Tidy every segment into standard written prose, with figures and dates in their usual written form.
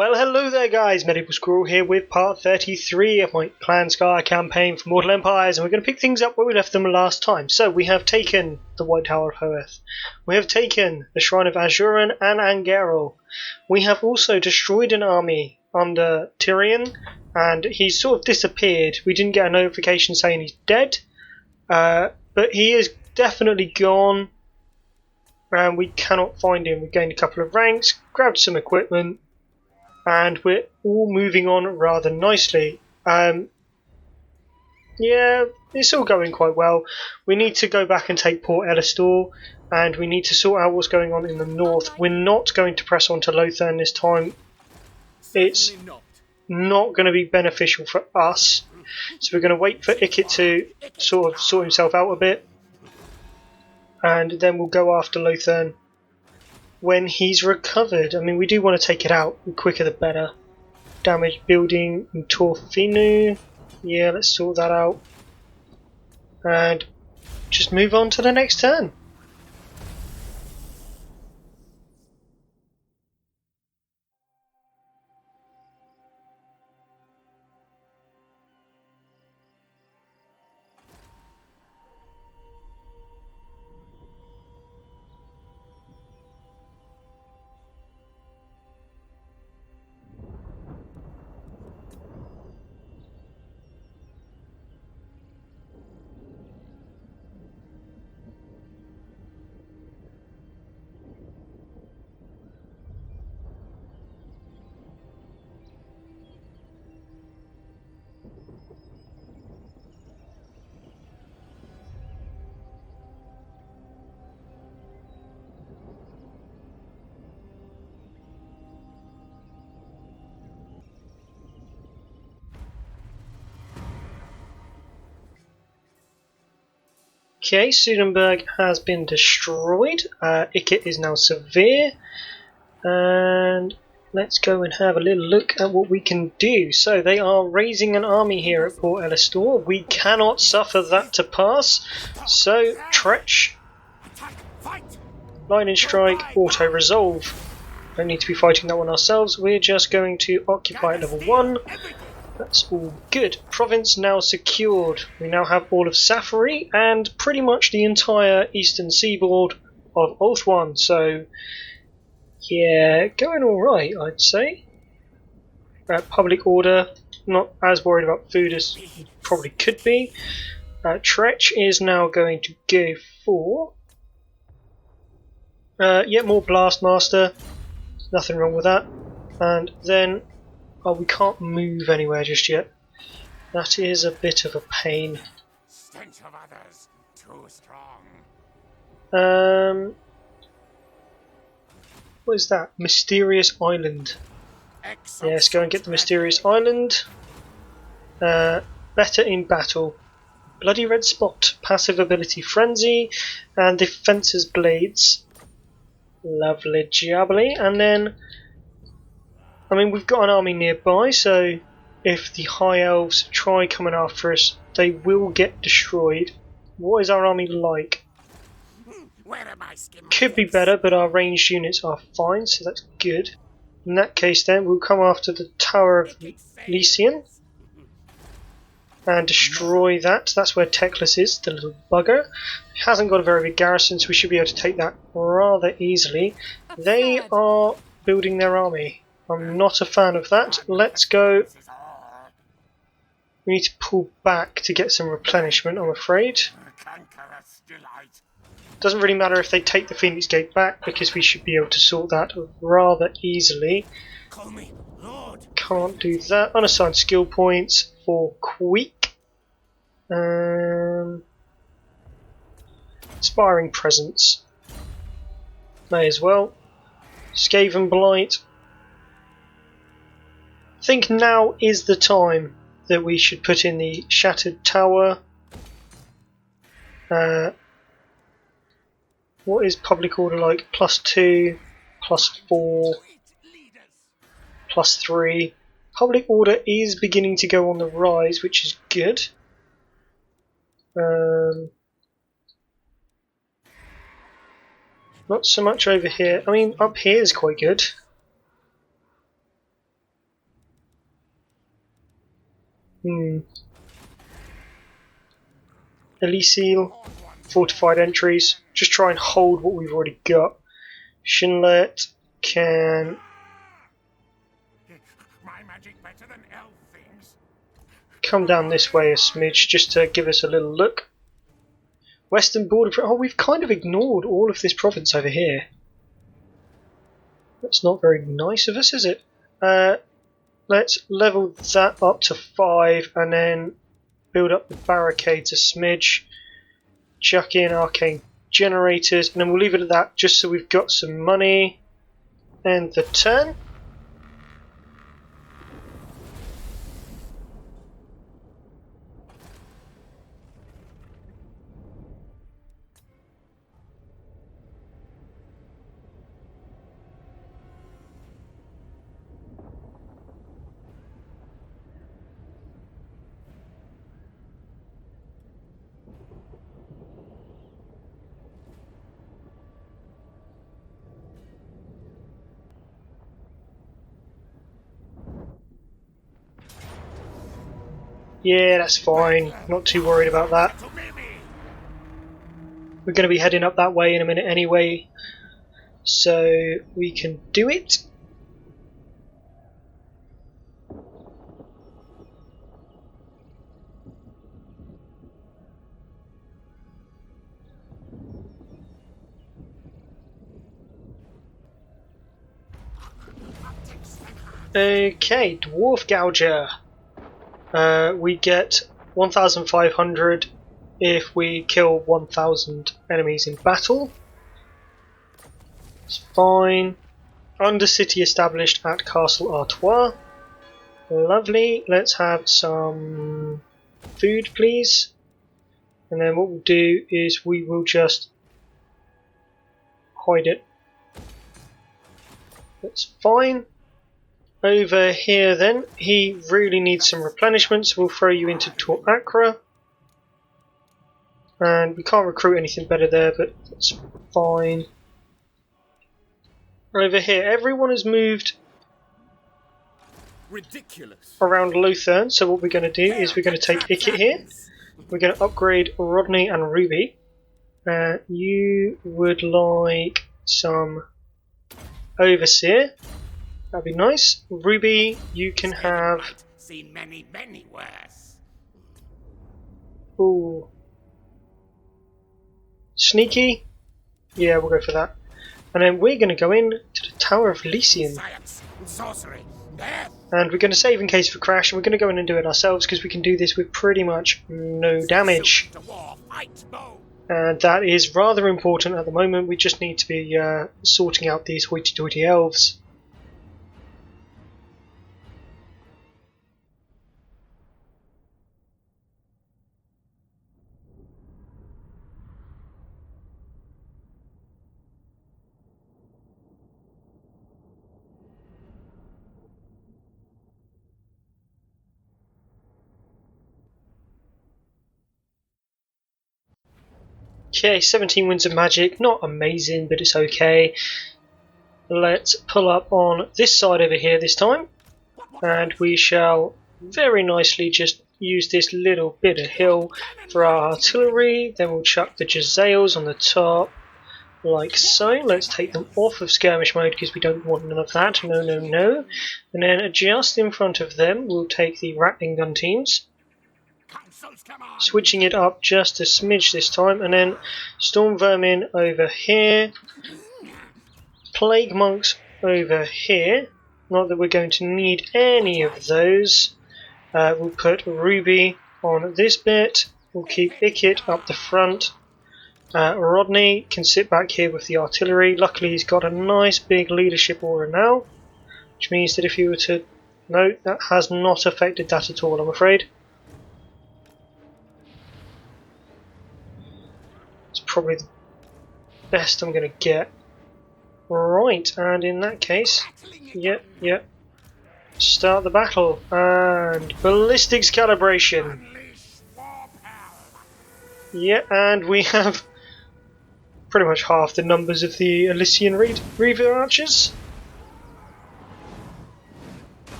Well, hello there guys, Medieval Squirrel here with part 33 of my Clan Skyre campaign for Mortal Empires, and we're going to pick things up where we left them last time. So, we have taken the White Tower of Hoeth, we have taken the Shrine of Azuran and Angeril, we have also destroyed an army under Tyrion, and he's sort of disappeared. We didn't get a notification saying he's dead, but he is definitely gone, and we cannot find him. We gained a couple of ranks, grabbed some equipment, and we're all moving on rather nicely. Yeah, it's all going quite well. We need to go back and take Port Elistor, and we need to sort out what's going on in the north. We're not going to press on to Lothern this time. It's not going to be beneficial for us. So we're going to wait for Ikit to sort himself out a bit, and then we'll go after Lothern when he's recovered. I mean, we do want to take it out. The quicker the better. Damage building in Torfinu. Yeah, let's sort that out. And just move on to the next turn. Okay, Sudenburg has been destroyed. Ikit is now severe. And let's go and have a little look at what we can do. So they are raising an army here at Port Elistor. We cannot suffer that to pass. So Tretch, Lightning Strike, Auto Resolve. Don't need to be fighting that one ourselves. We're just going to occupy at level 1. That's all good. Province now secured. We now have all of Safari and pretty much the entire eastern seaboard of Ulthuan. So yeah, going alright, I'd say. Public order, not as worried about food as you probably could be. Tretch is now going to go for yet more Blastmaster. Nothing wrong with that. And then, oh, we can't move anywhere just yet. That is a bit of a pain. Stench of others, too strong. What is that? Mysterious Island. Yes, go and get the Mysterious Island. Better in battle. Bloody Red Spot. Passive ability Frenzy. And Defencer's Blades. Lovely jubbly. And then, I mean, we've got an army nearby, so if the High Elves try coming after us, they will get destroyed. What is our army like? Could be better, but our ranged units are fine, so that's good. In that case then, we'll come after the Tower of Lycian and destroy that. That's where Teclis is, the little bugger. It hasn't got a very big garrison, so we should be able to take that rather easily. They are building their army. I'm not a fan of that. Let's go. We need to pull back to get some replenishment, I'm afraid. Doesn't really matter if they take the Phoenix Gate back, because we should be able to sort that rather easily. Can't do that. Unassigned skill points for Queek. Inspiring Presence. May as well. Skaven Blight. I think now is the time that we should put in the Shattered Tower. What is public order like? +2, +4, +3. Public order is beginning to go on the rise, which is good. Not so much over here. I mean, up here is quite good. Elysiel, fortified entries. Just try and hold what we've already got. Shinlet can My magic better than elf things. come down this way a smidge just to give us a little look. Western border. Oh, we've kind of ignored all of this province over here. That's not very nice of us, is it? Let's level that up to 5 and then build up the barricades a smidge. Chuck in arcane generators and then we'll leave it at that just so we've got some money. End the turn. Yeah, that's fine. Not too worried about that. We're going to be heading up that way in a minute anyway, so we can do it. Okay, Dwarf Gouger. We get 1,500 if we kill 1,000 enemies in battle. It's fine. Undercity established at Castle Artois. Lovely. Let's have some food, please. And then what we'll do is we will just hide it. That's fine. Over here then, he really needs some replenishment, so we'll throw you into Tor Acra. And we can't recruit anything better there, but that's fine. Over here, everyone has moved around Lothern, so what we're going to do is we're going to take Ikit here. We're going to upgrade Rodney and Ruby. You would like some Overseer. That'd be nice. Ruby, you can have... Seen many, many worse. Ooh. Sneaky? Yeah, we'll go for that. And then we're going to go in to the Tower of Lycian. Science, sorcery, death. And we're going to save in case of a crash, and we're going to go in and do it ourselves because we can do this with pretty much no damage. And that is rather important at the moment. We just need to be sorting out these hoity-toity elves. Okay, 17 winds of magic, not amazing, but it's okay. Let's pull up on this side over here this time, and we shall very nicely just use this little bit of hill for our artillery. Then we'll chuck the Jezzails on the top, like so. Let's take them off of skirmish mode because we don't want none of that, no, no, no. And then just in front of them, we'll take the Rattling Gun teams. Switching it up just a smidge this time, and then Storm Vermin over here, Plague Monks over here. Not that we're going to need any of those. We'll put Ruby on this bit, we'll keep Ikit up the front. Rodney can sit back here with the artillery. Luckily he's got a nice big leadership aura now, which means that if you were to... No, that has not affected that at all, I'm afraid. It's probably the best I'm going to get. Right, and in that case, yep. Start the battle, and ballistics calibration. Yeah, and we have pretty much half the numbers of the Elysian Reaver archers.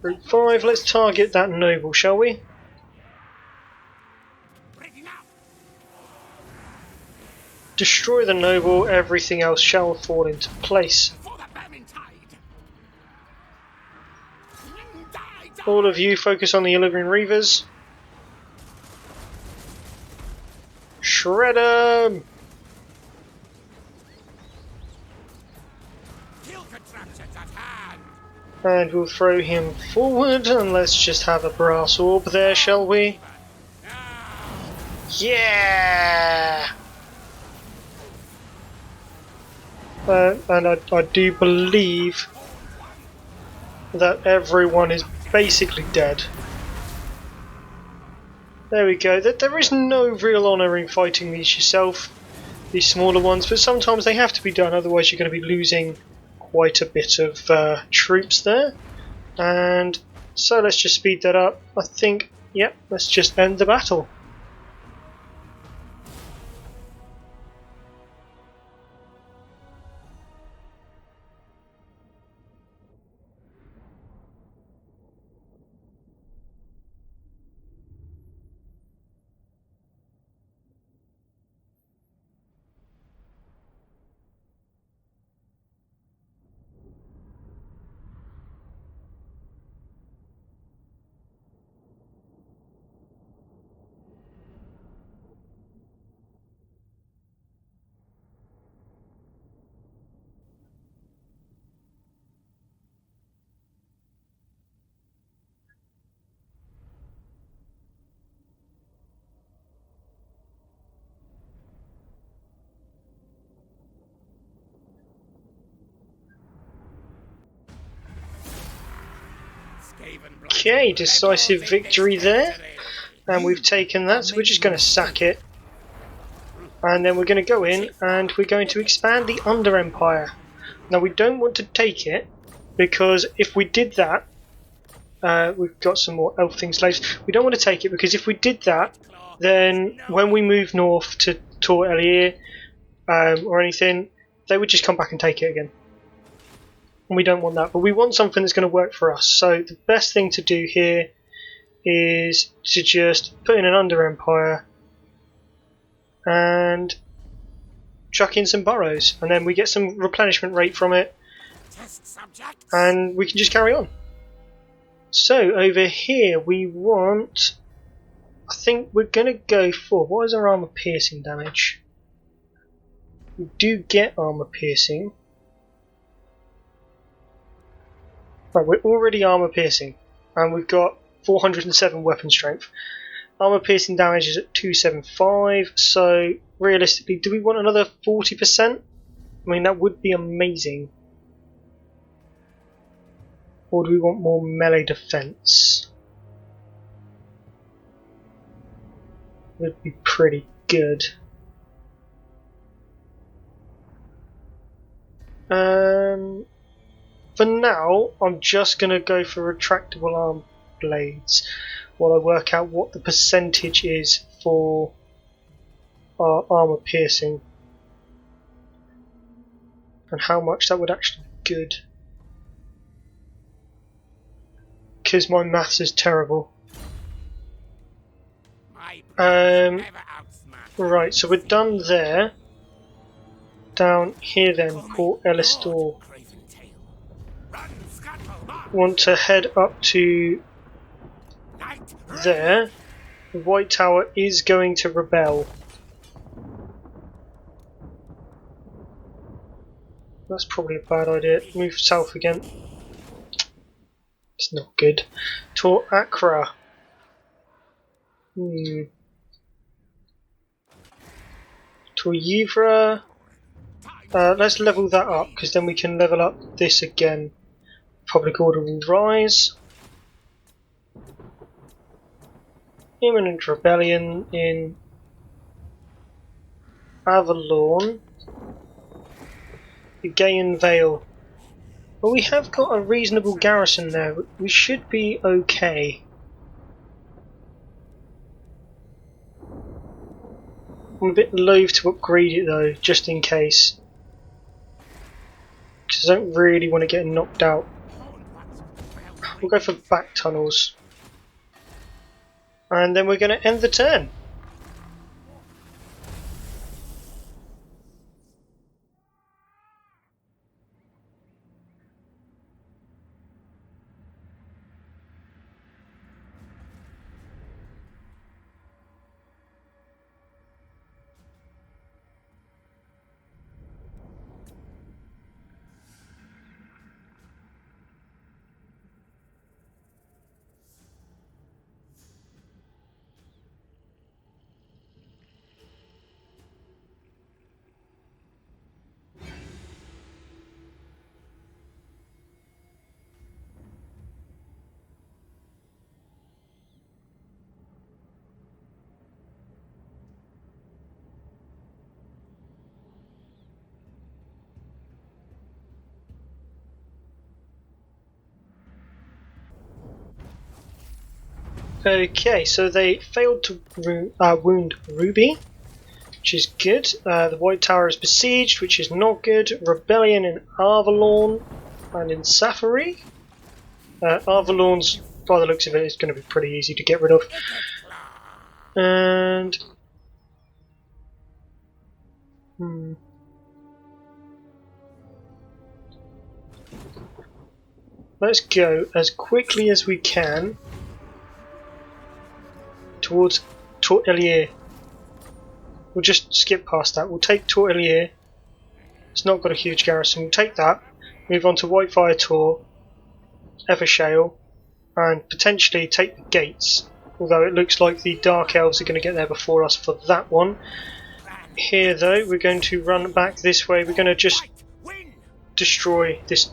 Group 5, let's target that noble, shall we? Breaking out. Destroy the noble, everything else shall fall into place. For the Vermintide. Die, die. All of you focus on the Illyrian Reavers. Shred 'em! Kill contraptions at hand. And we'll throw him forward, and let's just have a brass orb there, shall we? Yeah! And I do believe that everyone is basically dead. There we go. There is no real honour in fighting these yourself, these smaller ones, but sometimes they have to be done, otherwise you're going to be losing quite a bit of troops there. And so let's just speed that up. I think, yep, let's just end the battle. Okay, decisive victory there, and we've taken that, so we're just going to sack it, and then we're going to go in and we're going to expand the Under Empire. Now we don't want to take it, because if we did that, we've got some more Elfling slaves. We don't want to take it because if we did that, then when we move north to Tor Elir or anything, they would just come back and take it again. And we don't want that, but we want something that's going to work for us. So the best thing to do here is to just put in an Under Empire and chuck in some boroughs, and then we get some replenishment rate from it, and we can just carry on. So over here we want, I think we're going to go for, what is our armor piercing damage? We do get armor piercing. Right, we're already armor piercing, and we've got 407 weapon strength. Armor piercing damage is at 275, so realistically, do we want another 40%? I mean, that would be amazing. Or do we want more melee defense? Would be pretty good. For now, I'm just going to go for retractable arm blades while I work out what the percentage is for our armor piercing and how much that would actually be good. Because my maths is terrible. Right, so we're done there. Down here then, Port Elistor. Want to head up to there. The White Tower is going to rebel. That's probably a bad idea. Move south again. It's not good. Tor Akra. Tor Yivra. Let's level that up, because then we can level up this again. Public order will rise. Imminent rebellion in Avalon. The Gaian Vale. Well, we have got a reasonable garrison there. We should be okay. I'm a bit loath to upgrade it though, just in case. Because I don't really want to get knocked out. We'll go for back tunnels. And then we're going to end the turn. Okay, so they failed to wound Ruby, which is good. The White Tower is besieged, which is not good. Rebellion in Avalon and in Safari. Avalon's, by the looks of it, is going to be pretty easy to get rid of. And let's go as quickly as we can towards Tortelier. We'll just skip past that. We'll take Tortelier. It's not got a huge garrison. We'll take that. Move on to Whitefire Tor, Evershale, and potentially take the gates. Although it looks like the Dark Elves are going to get there before us for that one. Here though, we're going to run back this way. We're going to just destroy this.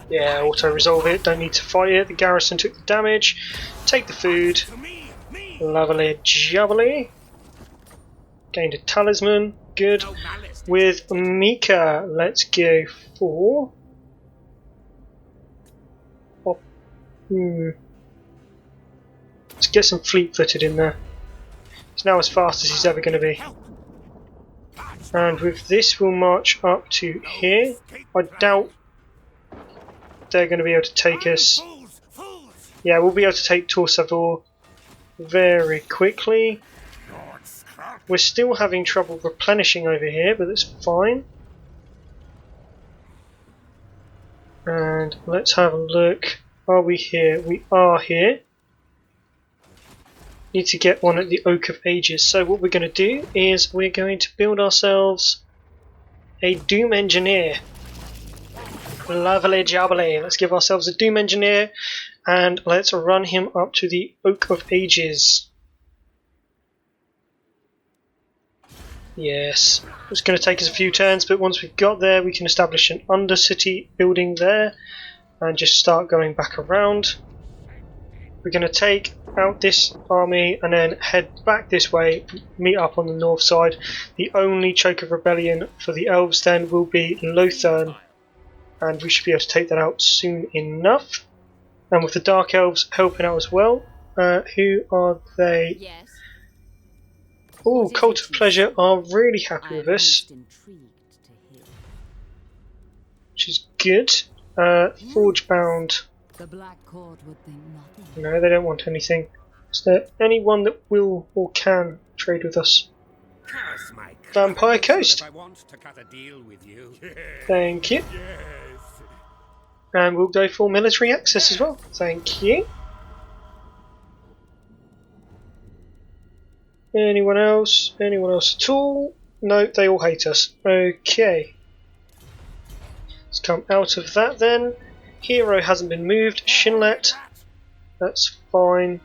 Yeah, auto-resolve it. Don't need to fight it. The garrison took the damage. Take the food. Lovely jubbly. Gained a talisman. Good. With Mika, let's go for... Let's get some fleet-footed in there. He's now as fast as he's ever going to be. And with this we'll march up to here. I doubt they're going to be able to take us. Yeah, we'll be able to take Torsavor very quickly. We're still having trouble replenishing over here, but that's fine. And let's have a look. Are we here? We are here. Need to get one at the Oak of Ages. So what we're going to do is we're going to build ourselves a Doom Engineer. Lovely jubbly. Let's give ourselves a Doom Engineer and let's run him up to the Oak of Ages. Yes, it's going to take us a few turns, but once we've got there we can establish an Undercity building there and just start going back around. We're going to take out this army and then head back this way, meet up on the north side. The only choke of rebellion for the elves then will be Lothern, and we should be able to take that out soon enough. And with the dark elves helping out as well, who are they? Yes. Oh, Cult of Pleasure are really happy with us, which is good. Forgebound. The Black Court would think nothing. No, they don't want anything. Is there anyone that will or can trade with us? Vampire Coast. I want to cut a deal with you. Thank you. Yes. And we'll go for military access as well. Thank you. Anyone else? Anyone else at all? No, they all hate us. Okay. Let's come out of that then. Hero hasn't been moved. Shinlet. That's fine.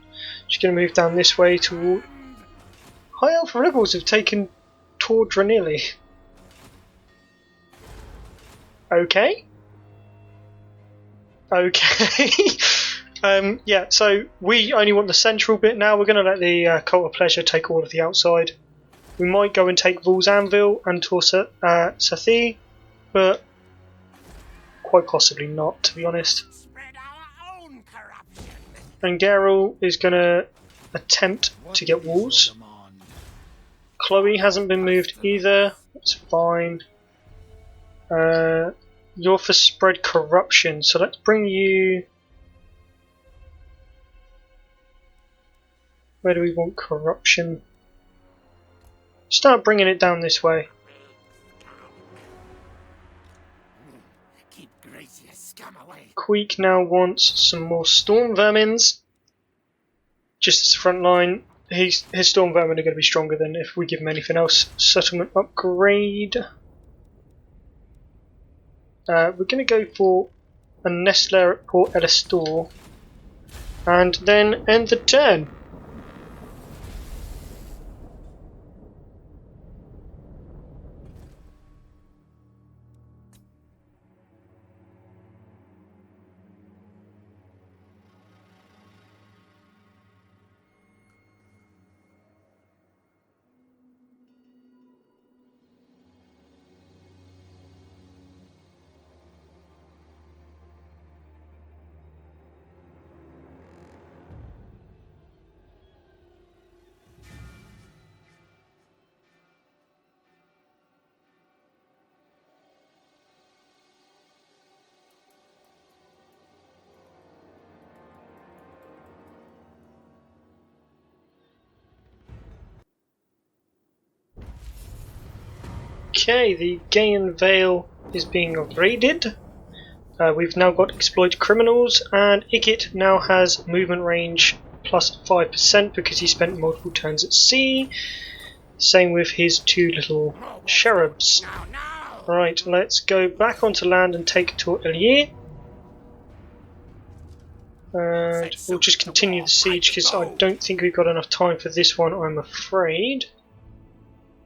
Just going to move down this way toward... High Elf Rebels have taken Tordranili. Okay. Okay. Yeah, so we only want the central bit now. We're going to let the Cult of Pleasure take all of the outside. We might go and take Vul's Anvil and Sathi, but quite possibly not, to be honest. And Geralt is going to attempt to get walls. Chloe hasn't been moved either. That's fine. You're for spread corruption, so let's bring you Where do we want corruption? Start bringing it down this way. Keep greasier scum away. Queek now wants some more storm vermins. Just as a front line. His storm vermin are going to be stronger than if we give him anything else. Settlement upgrade. We're going to go for a nest layer at Port Elistor. And then end the turn. Okay, the Gaian Vale is being raided. We've now got exploit criminals, and Ikit now has movement range plus 5% because he spent multiple turns at sea. Same with his two little cherubs. Right, let's go back onto land and take Tor Elie. And we'll just continue the siege because I don't think we've got enough time for this one, I'm afraid.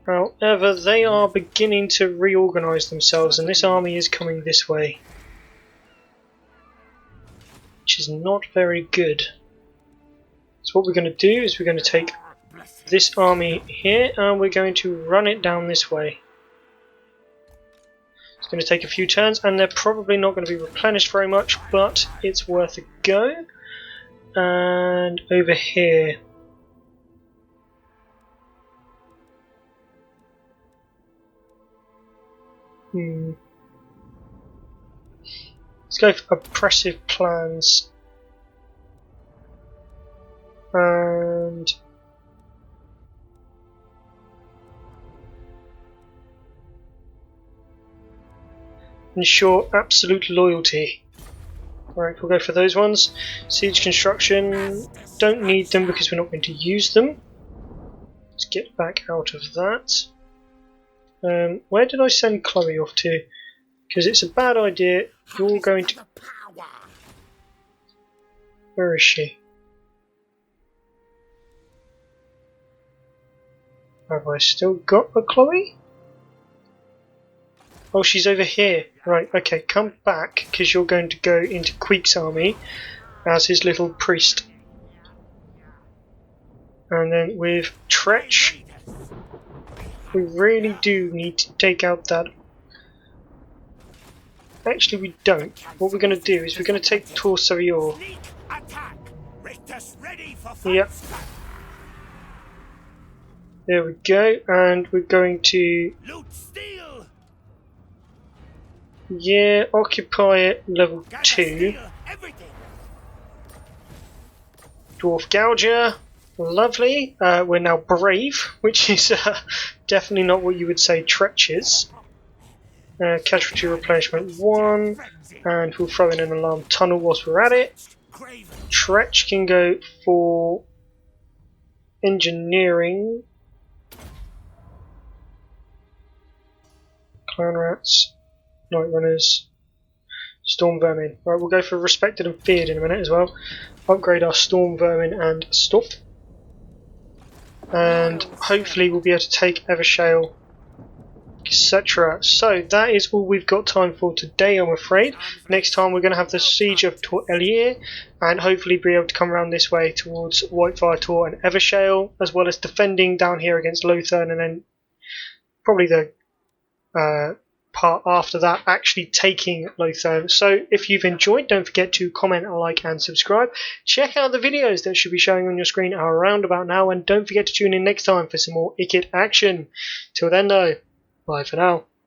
However, they are beginning to reorganise themselves, and this army is coming this way, which is not very good. So what we're going to do is we're going to take this army here and we're going to run it down this way. It's going to take a few turns and they're probably not going to be replenished very much, but it's worth a go. And over here, let's go for oppressive plans. And ensure absolute loyalty. Alright, we'll go for those ones. Siege construction, don't need them because we're not going to use them. Let's get back out of that. Where did I send Chloe off to? Because it's a bad idea. You're going to... Where is she? Have I still got a Chloe? Oh, she's over here. Right, okay, come back, because you're going to go into Queek's army as his little priest. And then with Tretch, we really do need to take out that... Actually, we don't. What we're going to do is we're going to take Tor Savior. Yep. There we go, and we're going to... Yeah, occupy it, level 2. Dwarf Gouger, lovely. We're now brave, which is definitely not what you would say Tretch is. Casualty replenishment 1, and we'll throw in an alarm tunnel whilst we're at it. Tretch can go for engineering. Clan Rats. Night Runners, Storm Vermin. Right, we'll go for Respected and Feared in a minute as well. Upgrade our Storm Vermin and stuff. And hopefully we'll be able to take Evershale, etc. So that is all we've got time for today, I'm afraid. Next time we're going to have the Siege of Tor Elie, and hopefully be able to come around this way towards Whitefire Tor and Evershale, as well as defending down here against Lothern, and then probably the... part after that actually taking Lothern. So if you've enjoyed, don't forget to comment, like and subscribe. Check out the videos that should be showing on your screen around about now, and don't forget to tune in next time for some more Ikit action. Till then though, bye for now.